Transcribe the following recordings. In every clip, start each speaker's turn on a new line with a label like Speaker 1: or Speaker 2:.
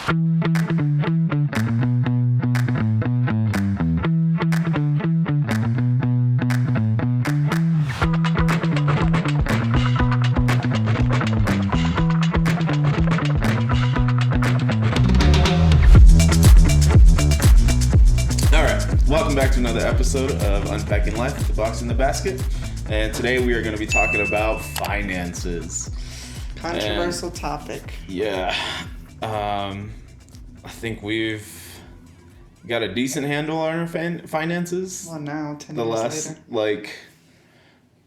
Speaker 1: Back to another episode of Unpacking Life with the Box in the Basket, and today we are going to be talking about finances.
Speaker 2: Controversial topic.
Speaker 1: Yeah, I think we've got a decent handle on our finances.
Speaker 2: Well, now 10
Speaker 1: the
Speaker 2: years
Speaker 1: last
Speaker 2: later.
Speaker 1: like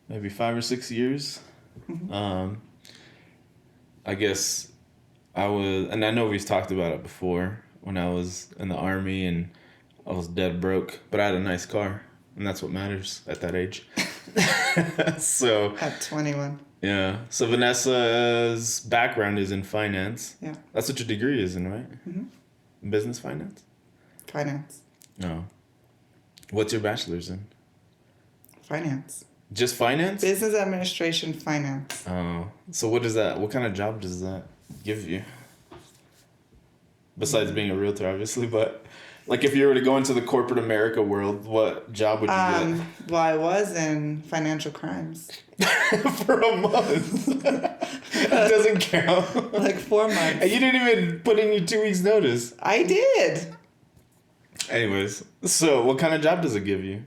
Speaker 1: maybe 5 or 6 years.
Speaker 2: Mm-hmm.
Speaker 1: I guess I was, and I know we've talked about it before when I was in the Army and I was dead broke, but I had a nice car, and that's what matters at that age. So
Speaker 2: At 21.
Speaker 1: Yeah. So Vanessa's background is in finance.
Speaker 2: Yeah.
Speaker 1: That's what your degree is in, right?
Speaker 2: Mm-hmm.
Speaker 1: Business finance?
Speaker 2: Finance.
Speaker 1: No. What's your bachelor's in?
Speaker 2: Finance.
Speaker 1: Just finance?
Speaker 2: Business administration finance.
Speaker 1: Oh. So what is that? What kind of job does that give you? Besides being a realtor, obviously, but like if you were to go into the corporate America world, what job would you get?
Speaker 2: Well, I was in financial crimes.
Speaker 1: For a month. It doesn't count.
Speaker 2: Like 4 months.
Speaker 1: And you didn't even put in your 2 weeks notice.
Speaker 2: I did.
Speaker 1: Anyways, so what kind of job does it give you?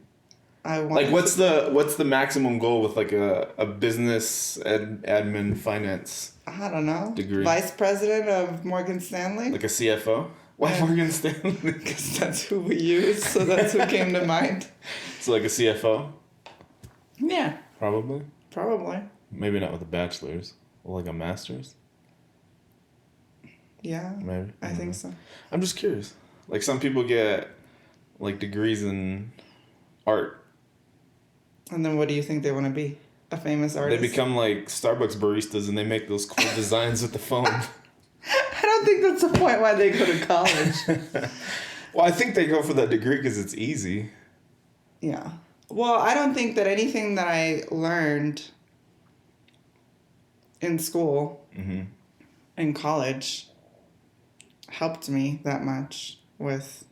Speaker 2: Like
Speaker 1: what's the maximum goal with like a business admin finance?
Speaker 2: I don't know.
Speaker 1: Degree.
Speaker 2: Vice president of Morgan Stanley.
Speaker 1: Like a CFO? Why Morgan Stanley?
Speaker 2: Because that's who we use, so that's who came to mind.
Speaker 1: So like a CFO?
Speaker 2: Yeah.
Speaker 1: Probably.
Speaker 2: Maybe
Speaker 1: not with a bachelor's. Or like a master's?
Speaker 2: Yeah.
Speaker 1: Maybe.
Speaker 2: I think so.
Speaker 1: I'm just curious. Like some people get like degrees in art.
Speaker 2: And then what do you think they want to be? A famous artist?
Speaker 1: They become like Starbucks baristas and they make those cool designs with the phone.
Speaker 2: I don't think that's the point why they go to college.
Speaker 1: Well, I think they go for that degree because it's easy.
Speaker 2: Yeah. Well, I don't think that anything that I learned in school, in college, helped me that much with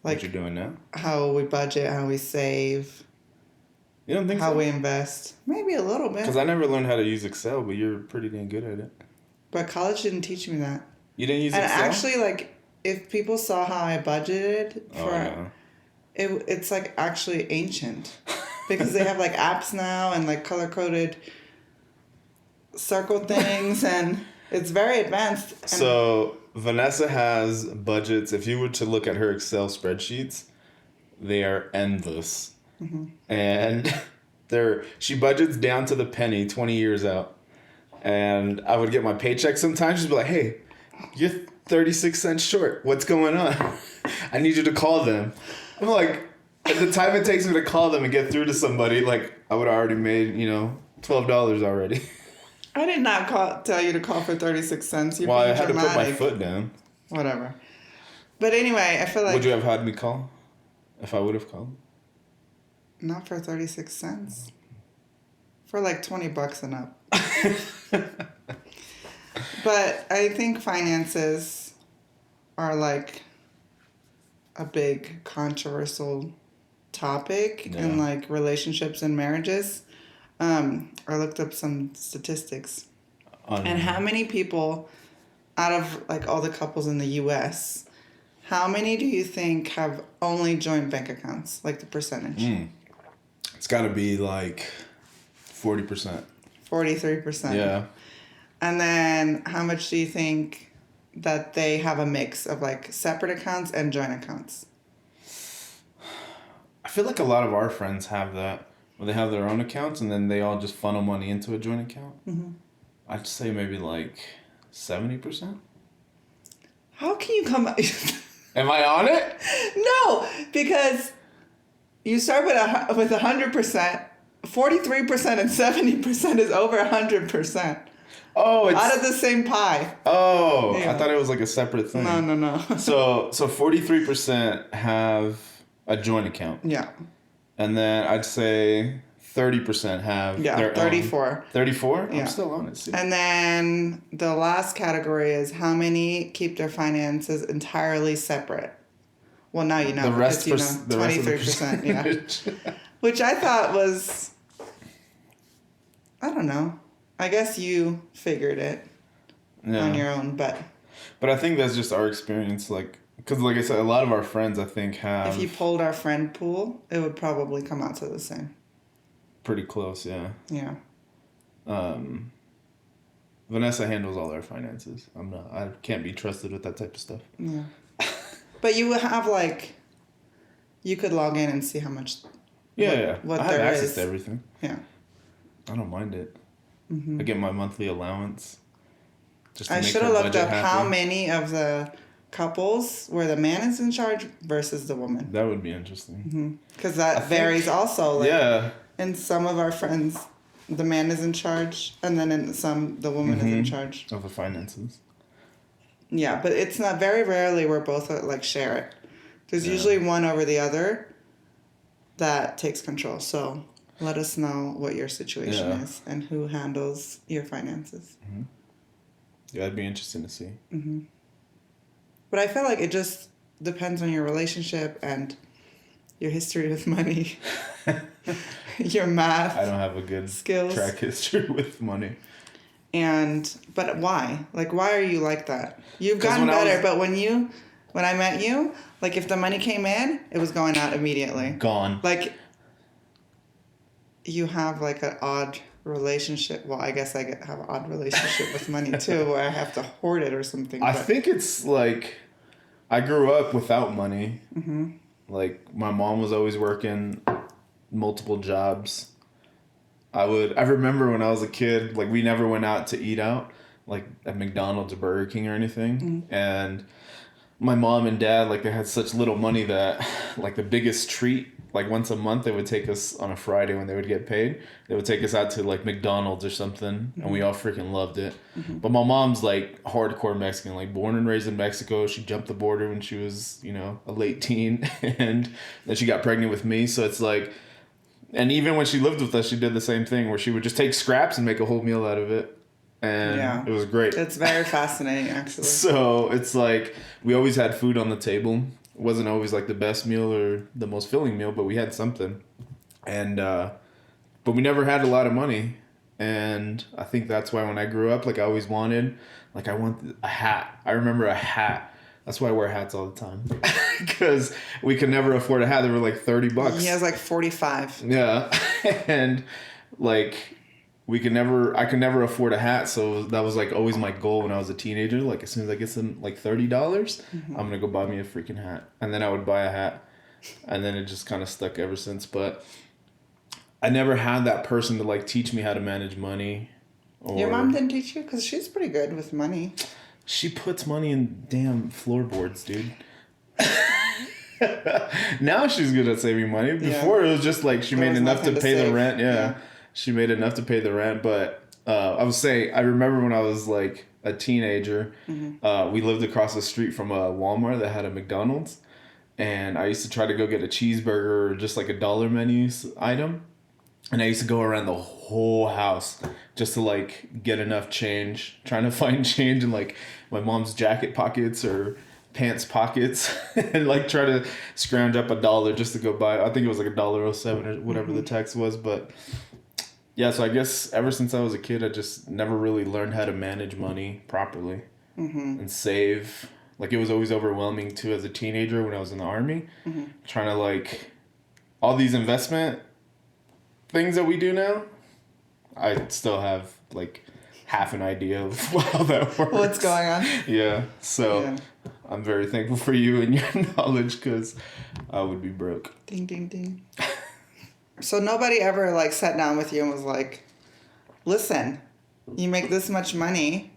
Speaker 2: like
Speaker 1: what you're doing now?
Speaker 2: How we budget, how we save.
Speaker 1: You don't think
Speaker 2: how
Speaker 1: so?
Speaker 2: we invest. Maybe a little bit.
Speaker 1: Because I never learned how to use Excel, but you're pretty dang good at it.
Speaker 2: But college didn't teach me that.
Speaker 1: You didn't use Excel?
Speaker 2: And actually, like, if people saw how I budgeted for it's like actually ancient. Because they have like apps now and like color-coded circle things and it's very advanced. And
Speaker 1: so Vanessa has budgets. If you were to look at her Excel spreadsheets, they are endless. Mm-hmm. And she budgets down to the penny 20 years out. And I would get my paycheck sometimes. She'd be like, hey, you're 36 cents short. What's going on? I need you to call them. I'm like, at the time it takes me to call them and get through to somebody, like, I would have already made, $12 already.
Speaker 2: I did not tell you to call for 36 cents.
Speaker 1: Well, I had to put my foot down.
Speaker 2: Whatever. But anyway, I feel like...
Speaker 1: Would you have had me call? If I would have called?
Speaker 2: Not for 36 cents. For like $20 and up. But I think finances are like a big controversial topic in like relationships and marriages. I looked up some statistics. And how many people out of like all the couples in the US, how many do you think have only joint bank accounts? Like the percentage?
Speaker 1: It's got to be like 40%.
Speaker 2: 43%.
Speaker 1: Yeah.
Speaker 2: And then how much do you think that they have a mix of like separate accounts and joint accounts?
Speaker 1: I feel like a lot of our friends have that, where they have their own accounts and then they all just funnel money into a joint account. Mm-hmm. I'd say maybe like 70%.
Speaker 2: How can you come...
Speaker 1: Am I on it?
Speaker 2: No, because you start with 100%, 43% and 70% is over 100%.
Speaker 1: Oh, it's...
Speaker 2: out of the same pie.
Speaker 1: Oh,
Speaker 2: yeah.
Speaker 1: I thought it was like a separate thing.
Speaker 2: No.
Speaker 1: So 43% have a joint account.
Speaker 2: Yeah.
Speaker 1: And then I'd say 30% have their
Speaker 2: 34.
Speaker 1: own. 34?
Speaker 2: Yeah.
Speaker 1: I'm still on it. See?
Speaker 2: And then the last category is how many keep their finances entirely separate. Well, now you know.
Speaker 1: The rest,
Speaker 2: because, 23%. Yeah. Which I thought was, I don't know. I guess you figured it on your own, but
Speaker 1: I think that's just our experience, like, because like I said, a lot of our friends, I think, have...
Speaker 2: If you pulled our friend pool, it would probably come out to the same.
Speaker 1: Pretty close, yeah.
Speaker 2: Yeah.
Speaker 1: Vanessa handles all our finances. I can't be trusted with that type of stuff.
Speaker 2: Yeah. But you would have, like, you could log in and see how much... What
Speaker 1: I have
Speaker 2: there
Speaker 1: access
Speaker 2: is.
Speaker 1: to everything.
Speaker 2: Yeah.
Speaker 1: I don't mind it.
Speaker 2: Mm-hmm.
Speaker 1: I get my monthly allowance. Just to
Speaker 2: I
Speaker 1: make
Speaker 2: should
Speaker 1: her
Speaker 2: have looked
Speaker 1: budget
Speaker 2: up
Speaker 1: happy.
Speaker 2: how many of the couples where the man is in charge versus the woman.
Speaker 1: That would be interesting.
Speaker 2: Because that varies also. Like,
Speaker 1: yeah.
Speaker 2: In some of our friends, the man is in charge, and then in some, the woman is in charge.
Speaker 1: Of the finances.
Speaker 2: Yeah, but it's not very rarely where both like share it. There's usually one over the other that takes control. So let us know what your situation is and who handles your finances.
Speaker 1: Mm-hmm. Yeah, that'd be interesting to see.
Speaker 2: Mm-hmm. But I feel like it just depends on your relationship and your history with money, your math.
Speaker 1: I don't have a good
Speaker 2: skills.
Speaker 1: Track history with money.
Speaker 2: But why? Like, why are you like that? You've gotten better, but when I met you, like, if the money came in, it was going out immediately.
Speaker 1: Gone.
Speaker 2: Like, you have, like, an odd relationship. Well, I guess I have an odd relationship with money, too, where I have to hoard it or something.
Speaker 1: I think it's, like, I grew up without money.
Speaker 2: Mm-hmm.
Speaker 1: Like, my mom was always working multiple jobs. I remember when I was a kid, like, we never went out to eat out, like, at McDonald's or Burger King or anything. Mm-hmm. And my mom and dad, like, they had such little money that, like, the biggest treat, like, once a month, they would take us on a Friday when they would get paid. They would take us out to, like, McDonald's or something, and we all freaking loved it. Mm-hmm. But my mom's, like, hardcore Mexican, like, born and raised in Mexico. She jumped the border when she was, a late teen, and then she got pregnant with me. So it's, like... And even when she lived with us, she did the same thing where she would just take scraps and make a whole meal out of it. And it was great.
Speaker 2: It's very fascinating, actually.
Speaker 1: So it's like we always had food on the table. It wasn't always like the best meal or the most filling meal, but we had something. And but we never had a lot of money. And I think that's why when I grew up, like I always wanted, like I want a hat. I remember a hat. That's why I wear hats all the time. Because we could never afford a hat. They were like $30.
Speaker 2: He has like 45.
Speaker 1: Yeah. And like I could never afford a hat. So that was like always my goal when I was a teenager. Like as soon as I get some like $30, I'm going to go buy me a freaking hat. And then I would buy a hat. And then it just kind of stuck ever since. But I never had that person to like teach me how to manage money.
Speaker 2: Your mom didn't teach you? Because she's pretty good with money.
Speaker 1: She puts money in damn floorboards, dude. Now she's good at saving money. Before it was just like she made enough to pay the rent. Yeah. She made enough to pay the rent. But I was saying, I remember when I was like a teenager, we lived across the street from a Walmart that had a McDonald's. And I used to try to go get a cheeseburger or just like a dollar menu item. And I used to go around the whole house just to like get enough change, trying to find change in like my mom's jacket pockets or pants pockets and like try to scrounge up $1 just to go buy. I think it was like $1.07 or whatever the tax was. But yeah, so I guess ever since I was a kid, I just never really learned how to manage money properly and save. Like it was always overwhelming too as a teenager when I was in the Army, trying to like all these investment things that we do now. I still have like half an idea of how that works.
Speaker 2: What's going on?
Speaker 1: Yeah. So I'm very thankful for you and your knowledge because I would be broke.
Speaker 2: Ding, ding, ding. So nobody ever like sat down with you and was like, listen, you make this much money.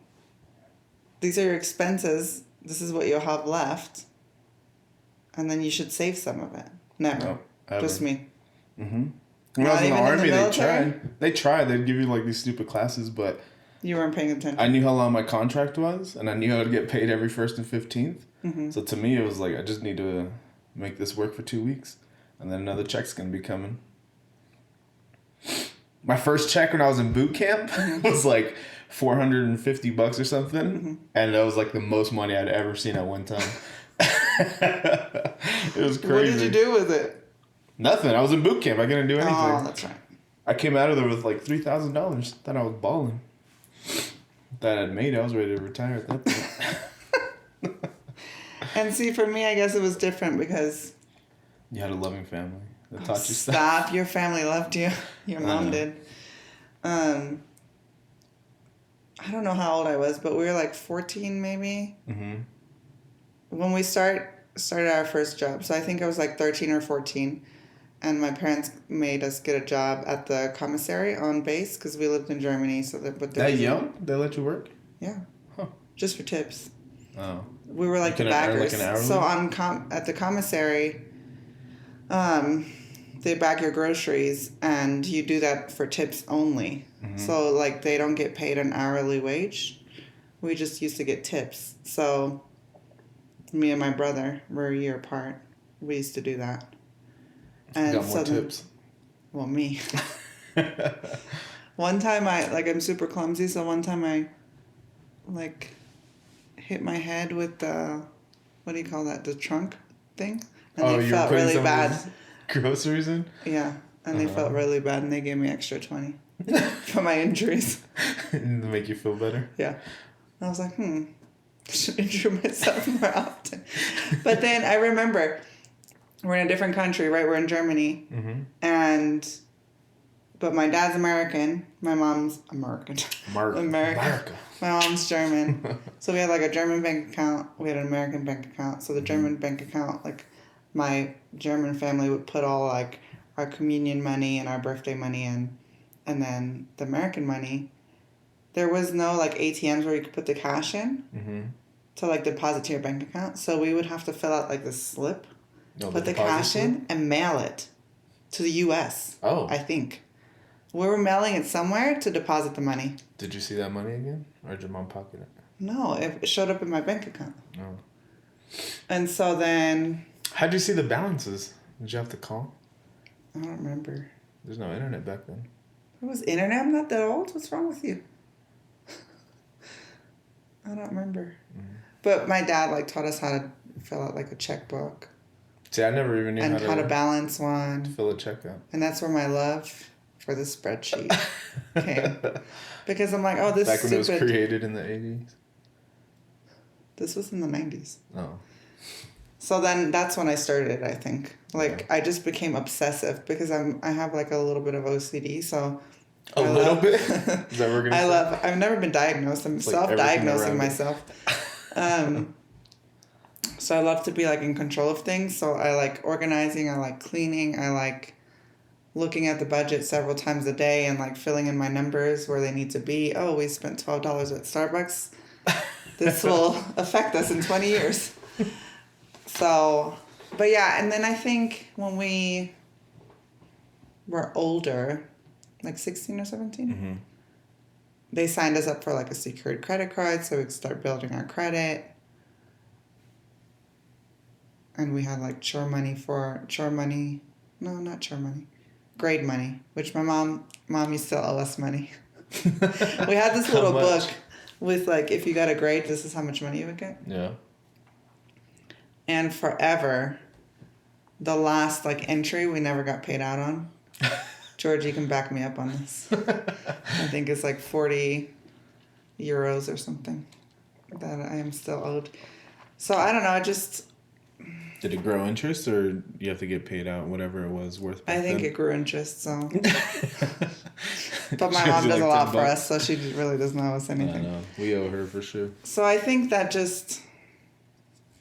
Speaker 2: These are your expenses. This is what you'll have left. And then you should save some of it. Never. No, just me.
Speaker 1: Mm-hmm. When I was in the Army, they tried. They'd give you like these stupid classes, but...
Speaker 2: You weren't paying attention.
Speaker 1: I knew how long my contract was, and I knew I would get paid every 1st and 15th. So to me, it was like, I just need to make this work for 2 weeks, and then another check's going to be coming. My first check when I was in boot camp was like $450 or something, and that was like the most money I'd ever seen at one time. It was crazy.
Speaker 2: What did you do with it?
Speaker 1: Nothing. I was in boot camp. I couldn't do anything.
Speaker 2: Oh, that's right.
Speaker 1: I came out of there with like $3,000. Thought I was balling. Thought I'd made it. I was ready to retire at that point.
Speaker 2: And see, for me, I guess it was different because
Speaker 1: you had a loving family that taught you stuff.
Speaker 2: Stop! Your family loved you. Your mom did. I don't know how old I was, but we were like 14 maybe. Mm-hmm. When we started our first job. So I think I was like 13 or 14. And my parents made us get a job at the commissary on base because we lived in Germany. So
Speaker 1: that young? They let you work?
Speaker 2: Yeah. Huh. Just for tips.
Speaker 1: Oh.
Speaker 2: We were like the backers. So at the commissary, they bag your groceries and you do that for tips only. Mm-hmm. So like they don't get paid an hourly wage. We just used to get tips. So me and my brother were a year apart. We used to do that. And
Speaker 1: got more tips.
Speaker 2: Well, me. One time I'm super clumsy, so one time I hit my head with the, what do you call that, the trunk thing? And they felt really bad.
Speaker 1: Groceries in?
Speaker 2: Yeah, and they felt really bad, and they gave me extra 20 for my injuries.
Speaker 1: To make you feel better?
Speaker 2: Yeah. I was like, I should injure myself more often. But then I remember, we're in a different country, right? We're in Germany. Mm-hmm. But my dad's American. My mom's American. America. My mom's German. So we had like a German bank account. We had an American bank account. So the German bank account, like my German family would put all like our communion money and our birthday money in. And then the American money, there was no like ATMs where you could put the cash in to like deposit to your bank account. So we would have to fill out like this slip. Put the cash in and mail it to the U.S. Oh. I think. We were mailing it somewhere to deposit the money.
Speaker 1: Did you see that money again? Or did your mom pocket it?
Speaker 2: No, it showed up in my bank account.
Speaker 1: Oh.
Speaker 2: And so then...
Speaker 1: How'd you see the balances? Did you have to call?
Speaker 2: I don't remember.
Speaker 1: There's no internet back then.
Speaker 2: There was internet? I'm not that old. What's wrong with you? I don't remember. Mm-hmm. But my dad taught us how to fill out a checkbook.
Speaker 1: See, I never even knew
Speaker 2: how to balance one.
Speaker 1: Fill a check out.
Speaker 2: And that's where my love for the spreadsheet came. Because I'm like, oh, this is
Speaker 1: stupid. Back when it was created in the 80s?
Speaker 2: This was in the 90s.
Speaker 1: Oh. So
Speaker 2: then that's when I started, I think. I just became obsessive because I have a little bit of OCD, so...
Speaker 1: A little bit? Is that what we're going to say?
Speaker 2: I've never been diagnosed. I'm self-diagnosing myself. So I love to be in control of things. So I like organizing, I like cleaning, I like looking at the budget several times a day and filling in my numbers where they need to be. Oh, we spent $12 at Starbucks. This will affect us in 20 years. So, but yeah, and then I think when we were older, 16 or 17, they signed us up for a secured credit card so we could start building our credit. And we had grade money, which my mom used to owe us money. We had this little book with if you got a grade, this is how much money you would get.
Speaker 1: Yeah.
Speaker 2: And forever, the last entry we never got paid out on. George, you can back me up on this. I think it's 40 euros or something that I am still owed. So I don't know,
Speaker 1: Did it grow interest, or you have to get paid out whatever it was worth?
Speaker 2: I think it grew interest, so. But my mom does a lot for us, so she really doesn't owe us anything.
Speaker 1: I know. We owe her for sure.
Speaker 2: So I think that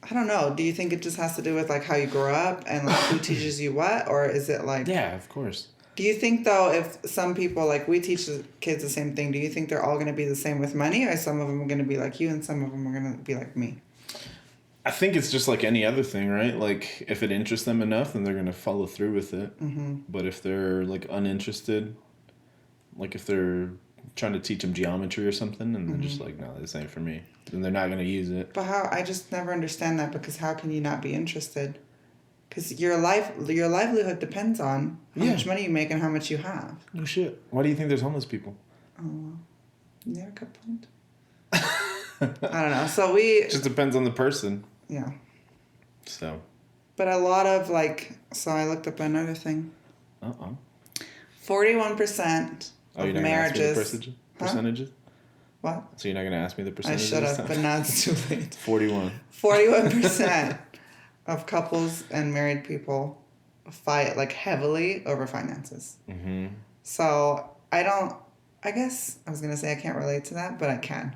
Speaker 2: I don't know. Do you think it just has to do with how you grow up and who teaches you what, or is it
Speaker 1: Yeah, of course.
Speaker 2: Do you think though, if some people we teach the kids the same thing, do you think they're all going to be the same with money, or some of them are going to be like you and some of them are going to be like me?
Speaker 1: I think it's just like any other thing, right? If it interests them enough, then they're going to follow through with it. Mm-hmm. But if they're uninterested, if they're trying to teach them geometry or something, and they're just no, this ain't for me, then they're not going to use it.
Speaker 2: But how? I just never understand that, because how can you not be interested? Because your livelihood depends on how much money you make and how much you have.
Speaker 1: No shit. Why do you think there's homeless people?
Speaker 2: Oh, yeah, good point. I don't know. So it
Speaker 1: just depends on the person.
Speaker 2: Yeah.
Speaker 1: So.
Speaker 2: But a lot of so I looked up another thing. 41% of marriages.
Speaker 1: Percentages?
Speaker 2: What?
Speaker 1: So you're not going to ask me the percentages?
Speaker 2: I should have, but now it's too late. 41% of couples and married people fight heavily over finances. Mm-hmm. So I guess I was going to say I can't relate to that, but I can.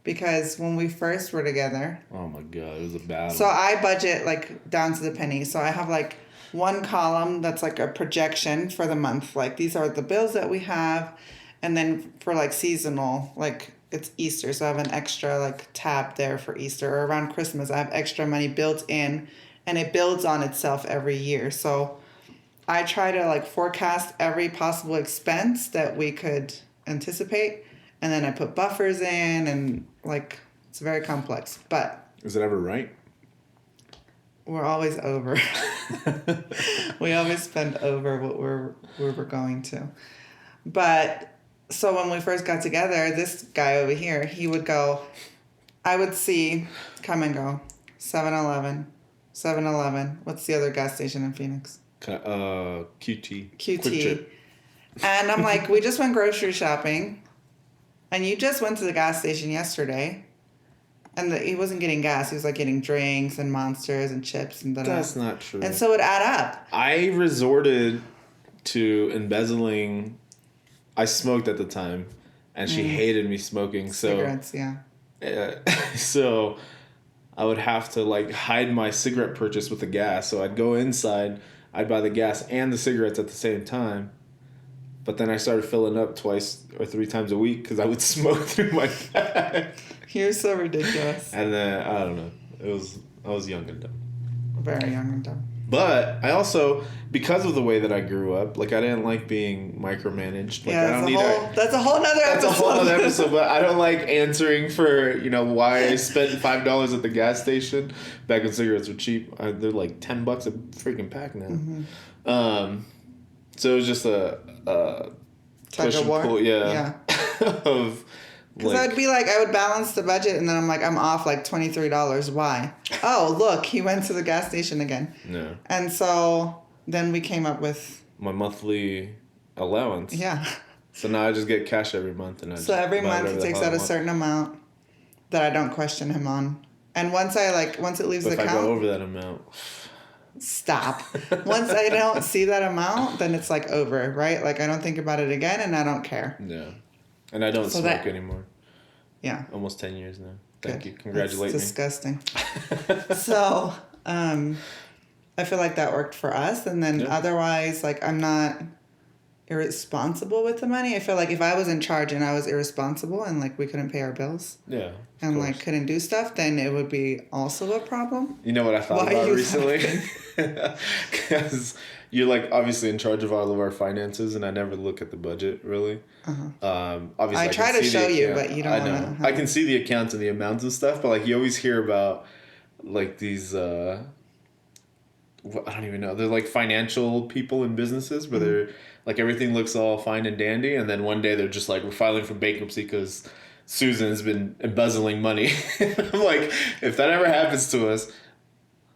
Speaker 2: Because when we first were together...
Speaker 1: Oh my God, it was a battle.
Speaker 2: So I budget down to the penny. So I have one column that's a projection for the month. These are the bills that we have. And then for seasonal, it's Easter. So I have an extra tab there for Easter. Or around Christmas, I have extra money built in. And it builds on itself every year. So I try to forecast every possible expense that we could anticipate. And then I put buffers in and it's very complex. But
Speaker 1: is it ever right?
Speaker 2: We're always over. We always spend over what we're going to. But so when we first got together, this guy over here, he would go, I would see come and go 7-Eleven. What's the other gas station in Phoenix?
Speaker 1: QT.
Speaker 2: QT. And I'm like, we just went grocery shopping. And you just went to the gas station yesterday, and he wasn't getting gas. He was getting drinks and Monsters and chips and da-da.
Speaker 1: That's not true.
Speaker 2: And so it add up.
Speaker 1: I resorted to embezzling. I smoked at the time, and she hated me smoking.
Speaker 2: Cigarettes, yeah.
Speaker 1: So I would have to hide my cigarette purchase with the gas. So I'd go inside, I'd buy the gas and the cigarettes at the same time. But then I started filling up 2 or 3 times a week because I would smoke through my bag.
Speaker 2: You're so ridiculous.
Speaker 1: And then, I don't know. I was young and dumb.
Speaker 2: Very young and dumb.
Speaker 1: But I also, because of the way that I grew up, I didn't like being micromanaged.
Speaker 2: That's a whole nother episode.
Speaker 1: That's a whole other episode. But I don't like answering for, why I spent $5 at the gas station back when cigarettes were cheap. They're $10 a freaking pack now. Mm-hmm. So it was just a push and pull, yeah. Of
Speaker 2: because I'd be I would balance the budget, and then I'm off $23. Why? Oh, look, he went to the gas station again.
Speaker 1: Yeah.
Speaker 2: And so then we came up with
Speaker 1: my monthly allowance.
Speaker 2: Yeah.
Speaker 1: So now I just get cash every month, and
Speaker 2: every month he takes out a certain amount that I don't question him on, and once it leaves the account.
Speaker 1: If I go over that amount.
Speaker 2: Stop. Once I don't see that amount, then it's over, right? I don't think about it again, and I don't care.
Speaker 1: Yeah. And I don't smoke anymore.
Speaker 2: Yeah.
Speaker 1: Almost 10 years now. Thank you. Congratulate
Speaker 2: me. Disgusting. So, I feel that worked for us. And then otherwise, I'm not irresponsible with the money. I feel if I was in charge and I was irresponsible and we couldn't pay our bills.
Speaker 1: Yeah.
Speaker 2: And couldn't do stuff, then it would be also a problem.
Speaker 1: You know what I thought about recently? Because you're obviously in charge of all of our finances, and I never look at the budget really. Obviously,
Speaker 2: I try to show you, but you don't.
Speaker 1: I know. I can see the accounts and the amounts and stuff, but you always hear about these. I don't even know. They're financial people in businesses, where they're everything looks all fine and dandy, and then one day they're just we're filing for bankruptcy because Susan's been embezzling money. I'm if that ever happens to us,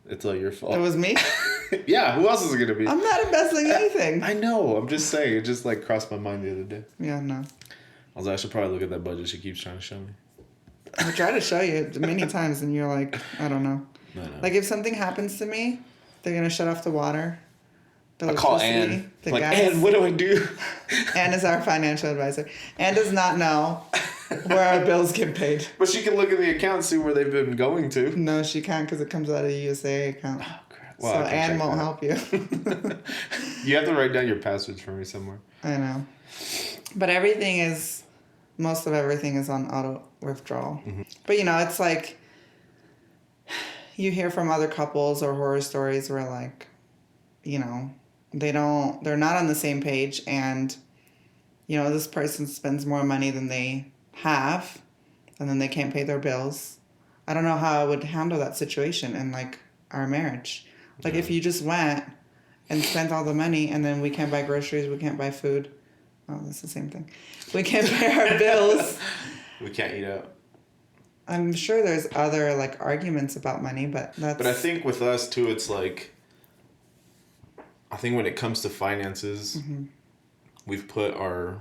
Speaker 1: it's all your fault.
Speaker 2: It was me?
Speaker 1: Yeah, who else is it going to be?
Speaker 2: I'm not embezzling anything.
Speaker 1: I know. I'm just saying. It just crossed my mind the other day.
Speaker 2: Yeah, no.
Speaker 1: I should probably look at that budget she keeps trying to show me.
Speaker 2: I try to show you many times, and you're I don't know. No. If something happens to me, they're going to shut off the water.
Speaker 1: I call Ann.
Speaker 2: The gas.
Speaker 1: Ann, what do I do?
Speaker 2: Ann is our financial advisor. Ann does not know where our bills get paid.
Speaker 1: But she can look at the account and see where they've been going to.
Speaker 2: No, she can't because it comes out of the USA account.
Speaker 1: Oh, crap. Well,
Speaker 2: so Ann won't help you.
Speaker 1: You have to write down your passwords for me somewhere.
Speaker 2: I know. But most of everything is on auto withdrawal. Mm-hmm. But, it's you hear from other couples or horror stories where, they're not on the same page, and, this person spends more money than they have, and then they can't pay their bills. I don't know how I would handle that situation in, our marriage. Like, if you just went and spent all the money and then we can't buy groceries, we can't buy food. Oh, that's the same thing. We can't pay our bills.
Speaker 1: We can't eat out.
Speaker 2: I'm sure there's other, like, arguments about money, but that's...
Speaker 1: But I think with us, too, it's like... I think when it comes to finances, we've put our,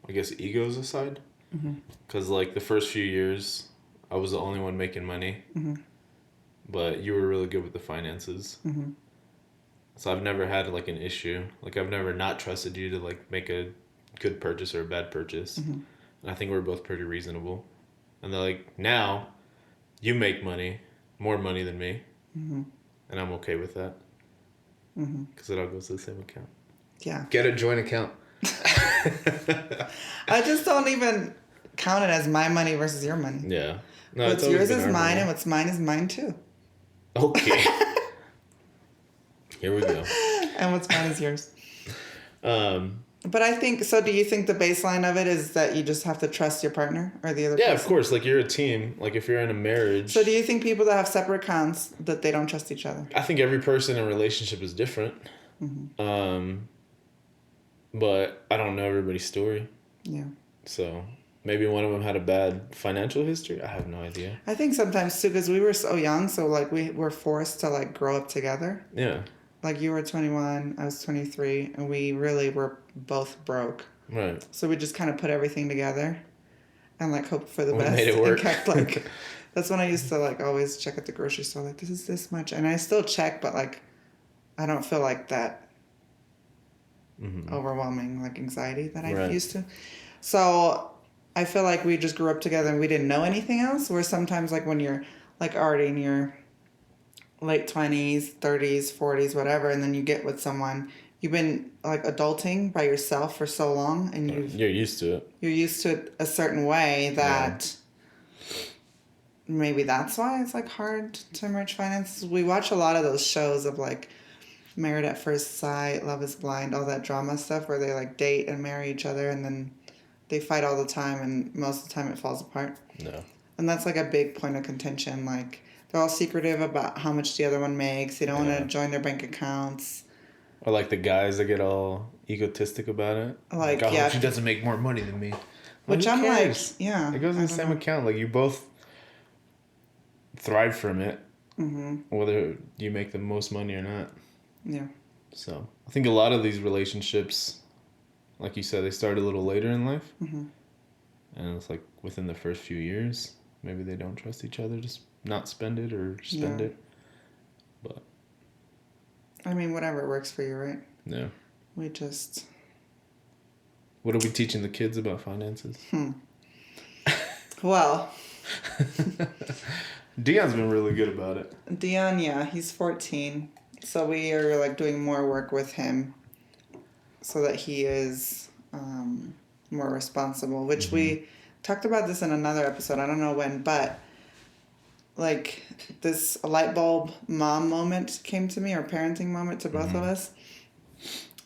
Speaker 1: I guess, egos aside. Because, like, the first few years, I was the only one making money. But you were really good with the finances. So I've never had, like, an issue. Like, I've never not trusted you to, like, make a good purchase or a bad purchase. And I think we're both pretty reasonable. And they're like, now, you make money, more money than me. And I'm okay with that. Because it all goes to the same account.
Speaker 2: Yeah.
Speaker 1: Get a joint account.
Speaker 2: I just don't even count it as my money versus your money.
Speaker 1: Yeah. No,
Speaker 2: What's yours is mine, and what's mine is mine, too.
Speaker 1: Okay. Here we go.
Speaker 2: And what's mine is yours. But I think, so do you think the baseline of it is that you just have to trust your partner or the other person?
Speaker 1: Yeah, of course. Like, you're a team. Like, if you're in a marriage...
Speaker 2: So do you think people that have separate accounts, that they don't trust each other?
Speaker 1: I think every person in a relationship is different. But I don't know everybody's story.
Speaker 2: Yeah.
Speaker 1: So maybe one of them had a bad financial history. I have no idea.
Speaker 2: I think sometimes, too, because we were so young, so, like, we were forced to, like, grow up together.
Speaker 1: Yeah.
Speaker 2: Like, you were 21, I was 23, and we really were both broke.
Speaker 1: Right.
Speaker 2: So we just kind of put everything together and, like, hoped for the
Speaker 1: We
Speaker 2: best.
Speaker 1: made it work.
Speaker 2: And kept, like, that's when I used to, like, always check at the grocery store, like, this is this much. And I still check, but, like, I don't feel like that overwhelming, like, anxiety that I used to. So I feel like we just grew up together and we didn't know anything else. Where sometimes, like, when you're, like, already in your late 20s, 30s, 40s, whatever, and then you get with someone, you've been, like, adulting by yourself for so long, and
Speaker 1: you're used to it.
Speaker 2: You're used to it a certain way that maybe that's why it's, like, hard to merge finances. We watch a lot of those shows of, like, Married at First Sight, Love is Blind, all that drama stuff where they, like, date and marry each other, and then they fight all the time, and most of the time it falls apart.
Speaker 1: No.
Speaker 2: And that's, like, a big point of contention, like... They're all secretive about how much the other one makes. They don't want to join their bank accounts.
Speaker 1: Or, like, the guys that get all egotistic about it.
Speaker 2: Like,
Speaker 1: oh, she doesn't make more money than me.
Speaker 2: Which I'm like, yeah.
Speaker 1: It goes in the same account. Like, you both thrive from it. Whether you make the most money or not.
Speaker 2: Yeah.
Speaker 1: So, I think a lot of these relationships, like you said, they start a little later in life. And it's like within the first few years, maybe they don't trust each other. Just not spend it or spend it. But
Speaker 2: I mean, whatever works for you, right?
Speaker 1: Yeah.
Speaker 2: We just...
Speaker 1: What are we teaching the kids about finances?
Speaker 2: Well...
Speaker 1: Dion's been really good about it.
Speaker 2: Dion, yeah, he's 14. So we are, like, doing more work with him so that he is more responsible, which we talked about this in another episode. I don't know when, but... like, this light bulb mom moment came to me, or parenting moment to both of us,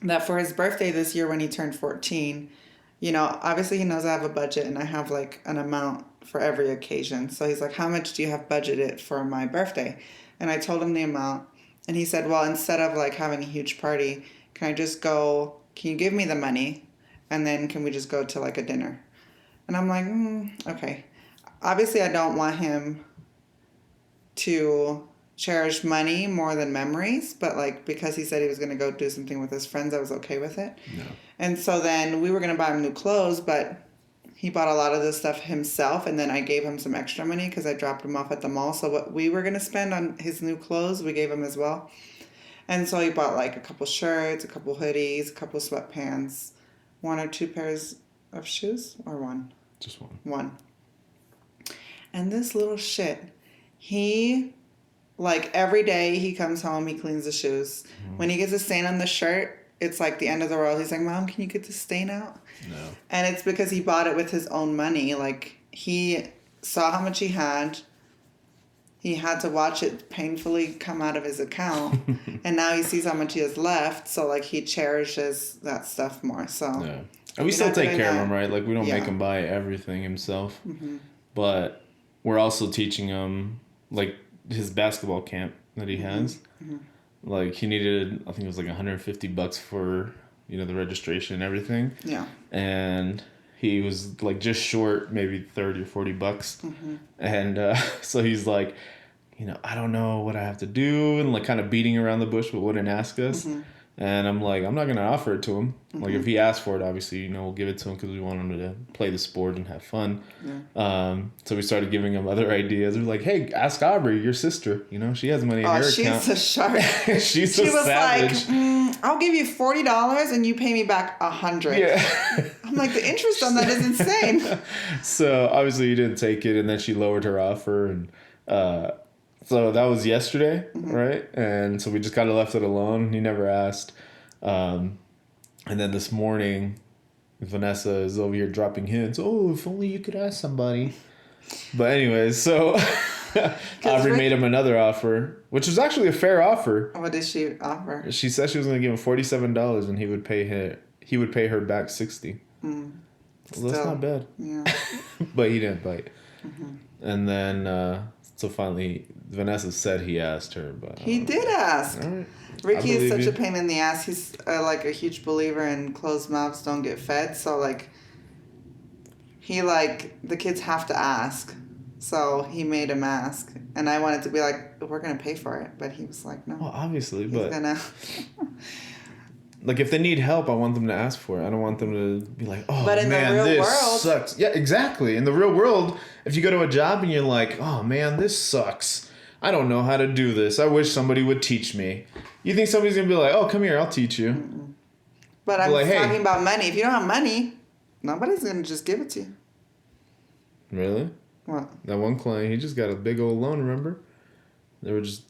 Speaker 2: that for his birthday this year when he turned 14, you know, obviously he knows I have a budget and I have, like, an amount for every occasion. So he's like, how much do you have budgeted for my birthday? And I told him the amount, and he said, well, instead of, like, having a huge party, can you give me the money, and then can we just go to, like, a dinner? And I'm like, okay. Obviously I don't want him to cherish money more than memories, but, like, because he said he was going to go do something with his friends, I was okay with it.
Speaker 1: No.
Speaker 2: And so then we were going to buy him new clothes, but he bought a lot of this stuff himself, and then I gave him some extra money because I dropped him off at the mall. So what we were going to spend on his new clothes, we gave him as well. And so he bought, like, a couple shirts, a couple hoodies, a couple sweatpants, 1 or 2 pairs of shoes, or one?
Speaker 1: Just one.
Speaker 2: One. And this little shit... He, like, every day he comes home, he cleans the shoes. When he gets a stain on the shirt, it's like the end of the world. He's like, Mom, can you get the stain out?
Speaker 1: No.
Speaker 2: And it's because he bought it with his own money. Like, he saw how much he had. He had to watch it painfully come out of his account. And now he sees how much he has left. So, like, he cherishes that stuff more. So,
Speaker 1: yeah. And we still take care of him, right? Like, we don't make him buy everything himself. But we're also teaching him... like his basketball camp that he has. Like he needed, I think it was like $150 for, the registration and everything.
Speaker 2: Yeah.
Speaker 1: And he was like just short, maybe 30 or $40.
Speaker 2: Mm-hmm.
Speaker 1: And so he's like, I don't know what I have to do, and like kind of beating around the bush, but wouldn't ask us.
Speaker 2: Mm-hmm.
Speaker 1: And I'm like, I'm not going to offer it to him.
Speaker 2: Mm-hmm.
Speaker 1: Like if he asks for it, obviously, we'll give it to him because we want him to play the sport and have fun.
Speaker 2: Yeah.
Speaker 1: So we started giving him other ideas. We're like, hey, ask Aubrey, your sister. She has money in her
Speaker 2: she's
Speaker 1: account.
Speaker 2: a shark.
Speaker 1: She was
Speaker 2: savage.
Speaker 1: like,
Speaker 2: I'll give you $40 and you pay me back $100.
Speaker 1: Yeah.
Speaker 2: I'm like, the interest on that is insane.
Speaker 1: So obviously he didn't take it, and then she lowered her offer, and so that was yesterday, right? And so we just kind of left it alone. He never asked. And then this morning, Vanessa is over here dropping hints. Oh, if only you could ask somebody. But anyways, so Aubrey made him another offer, which was actually a fair offer.
Speaker 2: What did she offer?
Speaker 1: She said she was going to give him $47, and he would pay her back $60. Well, that's not bad.
Speaker 2: Yeah.
Speaker 1: But he didn't bite. Mm-hmm. And then so finally Vanessa said he asked her, but
Speaker 2: he did ask.
Speaker 1: All right.
Speaker 2: Ricky is such a pain in the ass. He's like a huge believer in closed mouths don't get fed. So like he the kids have to ask. So he made him ask, and I wanted to be like, we're gonna pay for it, but he was like, no.
Speaker 1: Well, obviously,
Speaker 2: he's
Speaker 1: but
Speaker 2: gonna.
Speaker 1: Like if they need help, I want them to ask for it. I don't want them to be like, oh
Speaker 2: but in
Speaker 1: man,
Speaker 2: the real
Speaker 1: this
Speaker 2: world,
Speaker 1: sucks. Yeah, exactly. In the real world, if you go to a job and you're like, oh man, this sucks. I don't know how to do this. I wish somebody would teach me. You think somebody's gonna be like, oh, come here, I'll teach you.
Speaker 2: Mm-mm. But I'm talking about money. If you don't have money, nobody's gonna just give it to you.
Speaker 1: Really?
Speaker 2: What?
Speaker 1: That one client, he just got a big old loan, remember? They were just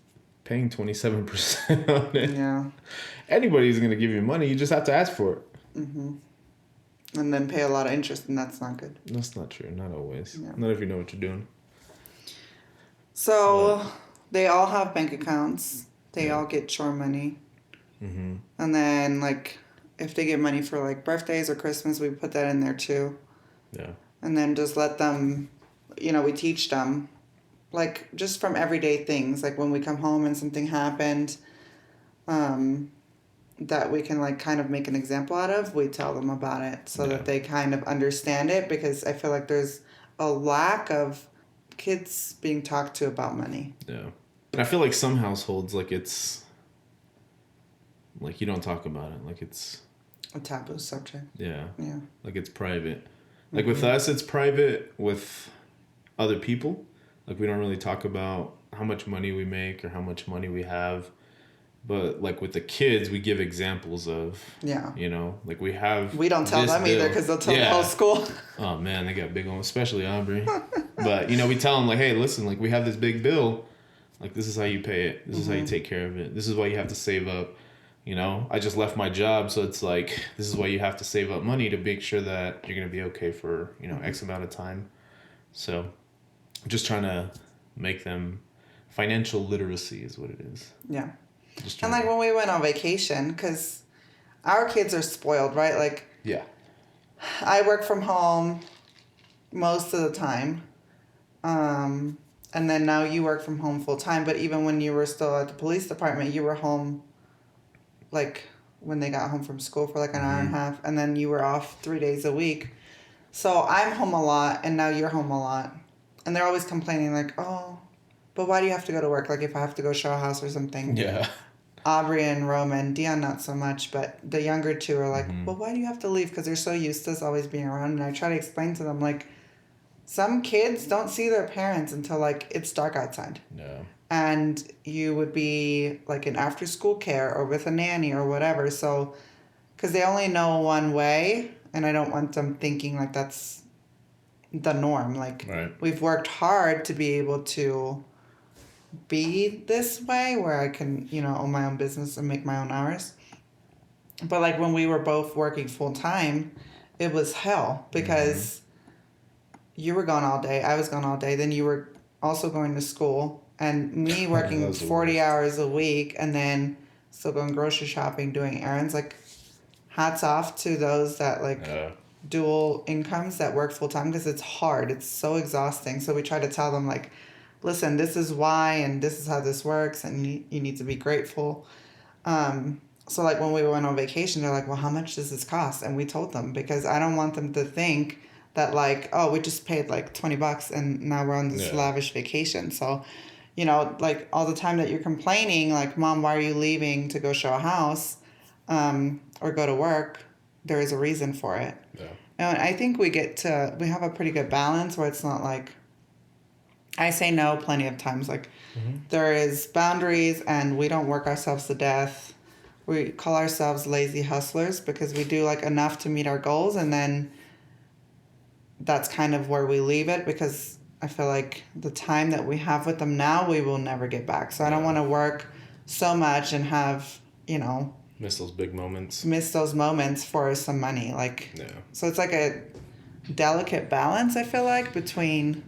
Speaker 1: paying 27% on it.
Speaker 2: Yeah.
Speaker 1: Anybody's going to give you money. You just have to ask for it.
Speaker 2: Mm-hmm. And then pay a lot of interest, and that's not good.
Speaker 1: That's not true. Not always.
Speaker 2: Yeah.
Speaker 1: Not if you know what you're doing.
Speaker 2: So they all have bank accounts. They all get chore money.
Speaker 1: Mm-hmm.
Speaker 2: And then, like, if they get money for, like, birthdays or Christmas, we put that in there, too.
Speaker 1: Yeah.
Speaker 2: And then just let them, we teach them, like, just from everyday things. Like, when we come home and something happened that we can, like, kind of make an example out of, we tell them about it so that they kind of understand it, because I feel like there's a lack of kids being talked to about money.
Speaker 1: Yeah. And I feel like some households, like, it's, like, you don't talk about it. Like, it's
Speaker 2: A taboo subject.
Speaker 1: Yeah.
Speaker 2: Yeah.
Speaker 1: Like, it's private. Like, with us, it's private. With other people, like, we don't really talk about how much money we make or how much money we have. But, like, with the kids, we give examples of, like, we have...
Speaker 2: We don't tell them either, because they'll tell the whole school.
Speaker 1: Oh, man, they got big ones, especially Aubrey. But, we tell them, like, hey, listen, like, we have this big bill. Like, this is how you pay it. This is how you take care of it. This is why you have to save up. I just left my job, so it's like, this is why you have to save up money to make sure that you're going to be okay for, X amount of time. So, just trying to make them... Financial literacy is what it is.
Speaker 2: Yeah. And like when we went on vacation, because our kids are spoiled, right? Like,
Speaker 1: yeah,
Speaker 2: I work from home most of the time. And then now you work from home full time. But even when you were still at the police department, you were home, like when they got home from school for like an hour and a half. And then you were off 3 days a week. So I'm home a lot, and now you're home a lot. And they're always complaining like, oh, but why do you have to go to work? Like if I have to go show a house or something.
Speaker 1: Yeah.
Speaker 2: Aubrey and Roman, Dion not so much, but the younger two are like, well, why do you have to leave? Because they're so used to us always being around. And I try to explain to them, like, some kids don't see their parents until, like, it's dark outside.
Speaker 1: Yeah.
Speaker 2: And you would be, like, in after-school care or with a nanny or whatever. So, because they only know one way, and I don't want them thinking, like, that's the norm. Like, we've worked hard to be able to be this way where I can, own my own business and make my own hours. But like when we were both working full time, it was hell because you were gone all day. I was gone all day. Then you were also going to school, and me working 40 hours a week and then still going grocery shopping, doing errands. Like, hats off to those that dual incomes that work full time, because it's hard. It's so exhausting. So we try to tell them, like, listen, this is why, and this is how this works, and you need to be grateful. So like when we went on vacation, they're like, well, how much does this cost? And we told them, because I don't want them to think that like, oh, we just paid like $20 and now we're on this lavish vacation. So, you know, like all the time that you're complaining, like, Mom, why are you leaving to go show a house, or go to work? There is a reason for it.
Speaker 1: Yeah.
Speaker 2: And I think we have a pretty good balance where it's not like, I say no plenty of times. Like, there is boundaries, and we don't work ourselves to death. We call ourselves lazy hustlers because we do like enough to meet our goals, and then that's kind of where we leave it, because I feel like the time that we have with them now, we will never get back. So I don't want to work so much and have, you know,
Speaker 1: miss those big moments.
Speaker 2: Miss those moments for some money. Like, so it's like a delicate balance, I feel like, between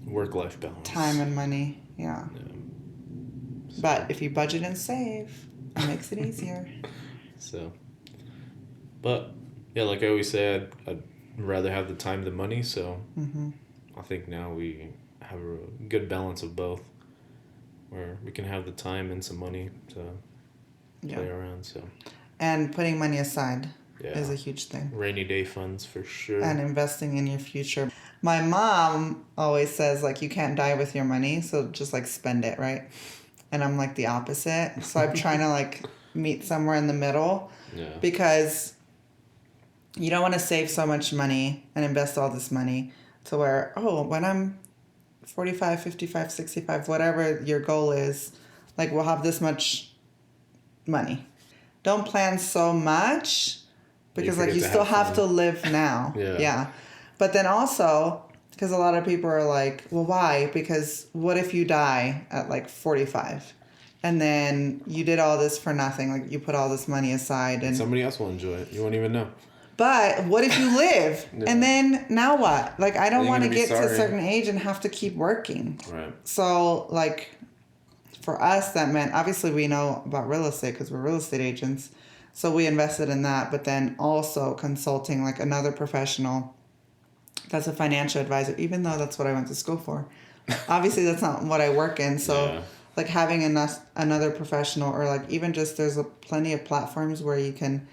Speaker 1: work-life balance,
Speaker 2: time and money. Yeah.
Speaker 1: So.
Speaker 2: But if you budget and save, it makes it easier.
Speaker 1: So, but yeah, like I always say, I'd rather have the time than money. So I think now we have a good balance of both, where we can have the time and some money to play around. So,
Speaker 2: and putting money aside is a huge thing.
Speaker 1: Rainy day funds for sure.
Speaker 2: And investing in your future. My mom always says, like, you can't die with your money, so just like spend it, right? And I'm like the opposite. So I'm trying to like meet somewhere in the middle.
Speaker 1: Yeah.
Speaker 2: Because you don't want to save so much money and invest all this money to where, oh, when I'm 45, 55, 65, whatever your goal is, like, we'll have this much money. Don't plan so much, because like you still have to live now. Yeah. But then also, because a lot of people are like, well, why? Because what if you die at like 45? And then you did all this for nothing. Like, you put all this money aside, and
Speaker 1: somebody else will enjoy it. You won't even know.
Speaker 2: But what if you live? And then now what? Like, I don't want to get to a certain age and have to keep working.
Speaker 1: Right.
Speaker 2: So, like, for us, that meant, obviously we know about real estate because we're real estate agents. So we invested in that, but then also consulting like another professional that's a financial advisor, even though that's what I went to school for. Obviously, that's not what I work in. So like having another professional, or like even just there's plenty of platforms where you can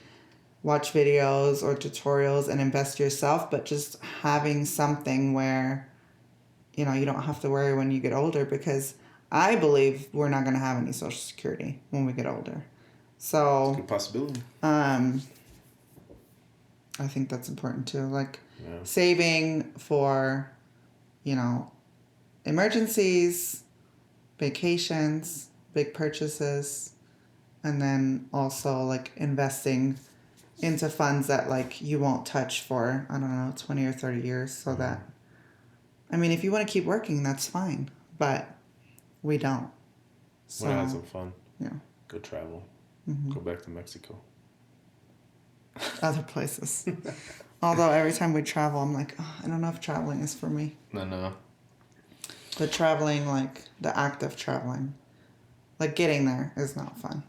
Speaker 2: watch videos or tutorials and invest yourself, but just having something where, you know, you don't have to worry when you get older, because I believe we're not going to have any Social Security when we get older. So,
Speaker 1: it's a good possibility.
Speaker 2: I think that's important too. Like saving for, you know, emergencies, vacations, big purchases, and then also like investing into funds that like you won't touch for, I don't know, 20 or 30 years. So that, I mean, if you want to keep working, that's fine, but we don't. So,
Speaker 1: want to have some fun.
Speaker 2: Yeah.
Speaker 1: Go travel. Go back to Mexico.
Speaker 2: Other places. Although every time we travel, I'm like, oh, I don't know if traveling is for me.
Speaker 1: No.
Speaker 2: But traveling, like the act of traveling, like getting there is not fun.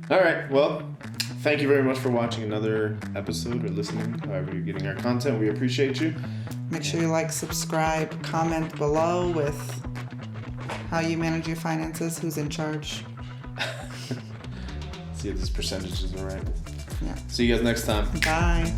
Speaker 1: All right. Well, thank you very much for watching another episode or listening, however you're getting our content. We appreciate you.
Speaker 2: Make sure you like, subscribe, comment below with how you manage your finances, who's in charge.
Speaker 1: See if this percentage is all right.
Speaker 2: Yeah.
Speaker 1: See you guys next time.
Speaker 2: Bye.